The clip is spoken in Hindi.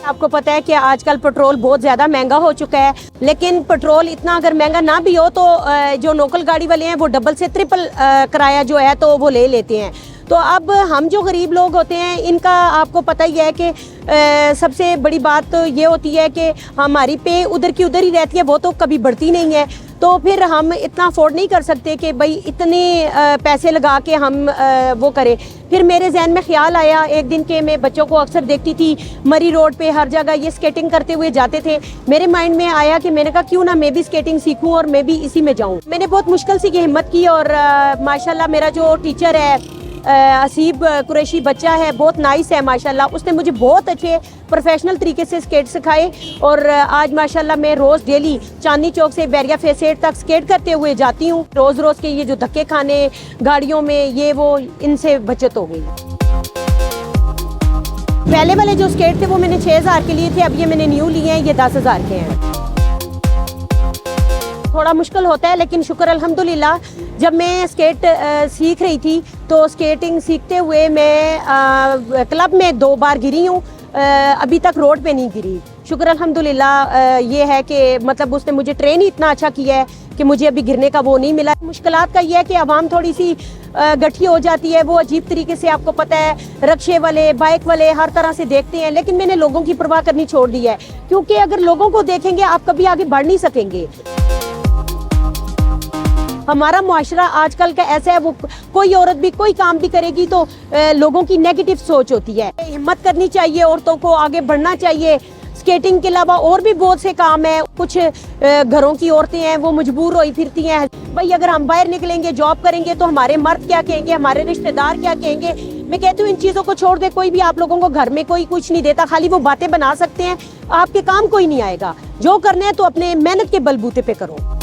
आपको पता है कि आजकल पेट्रोल बहुत ज़्यादा महंगा हो चुका है, लेकिन पेट्रोल इतना अगर महंगा ना भी हो तो जो लोकल गाड़ी वाले हैं वो डबल से ट्रिपल किराया जो है तो वो ले लेते हैं। तो अब हम जो गरीब लोग होते हैं इनका आपको पता ही है कि सबसे बड़ी बात तो ये होती है कि हमारी पे उधर की उधर ही रहती है, वो तो कभी बढ़ती नहीं है। तो फिर हम इतना अफोर्ड नहीं कर सकते कि भाई इतने पैसे लगा के हम वो करें। फिर मेरे जहन में ख्याल आया एक दिन के मैं बच्चों को अक्सर देखती थी मरी रोड पे हर जगह ये स्केटिंग करते हुए जाते थे। मेरे माइंड में आया कि मैंने कहा क्यों ना मैं भी स्केटिंग सीखूं और मैं भी इसी में जाऊं। मैंने बहुत मुश्किल से ये हिम्मत की और माशाल्लाह मेरा जो टीचर है असीब कुरैशी बच्चा है, बहुत नाइस है माशाल्लाह। उसने मुझे बहुत अच्छे प्रोफेशनल तरीके से स्केट सिखाए और आज माशाल्लाह मैं रोज़ डेली चांदनी चौक से बैरिया फेसेट तक स्केट करते हुए जाती हूँ। रोज़ रोज़ के ये जो धक्के खाने गाड़ियों में ये वो इनसे बचत हो गई। पहले वाले जो स्केट थे वो मैंने 6000 के लिए थे, अब ये मैंने न्यू लिए हैं, ये 10,000 के हैं। थोड़ा मुश्किल होता है लेकिन शुक्र अल्हम्दुलिल्लाह। जब मैं स्केट सीख रही थी तो स्केटिंग सीखते हुए मैं क्लब में 2 बार गिरी हूँ, अभी तक रोड पे नहीं गिरी। शुक्र अल्हम्दुलिल्लाह ये है कि मतलब उसने मुझे ट्रेन ही इतना अच्छा किया है कि मुझे अभी गिरने का वो नहीं मिला। मुश्किलात का ये है कि आवाम थोड़ी सी गठी हो जाती है, वो अजीब तरीके से आपको पता है रक्शे वाले बाइक वाले हर तरह से देखते हैं, लेकिन मैंने लोगों की परवाह करनी छोड़ दी है क्योंकि अगर लोगों को देखेंगे आप कभी आगे बढ़ नहीं सकेंगे। हमारा मुआशरा आजकल का ऐसा है, वो कोई औरत भी कोई काम भी करेगी तो लोगों की नेगेटिव सोच होती है। हिम्मत करनी चाहिए, औरतों को आगे बढ़ना चाहिए। स्केटिंग के अलावा और भी बहुत से काम है। कुछ घरों की औरतें हैं वो मजबूर होई फिरती हैं, भाई अगर हम बाहर निकलेंगे जॉब करेंगे तो हमारे मर्द क्या कहेंगे, हमारे रिश्तेदार क्या कहेंगे। मैं कहती हूँ इन चीज़ों को छोड़ दे। कोई भी आप लोगों को घर में कोई कुछ नहीं देता, खाली वो बातें बना सकते हैं, आपके काम कोई नहीं आएगा। जो करना है तो अपने मेहनत के बलबूते पे करो।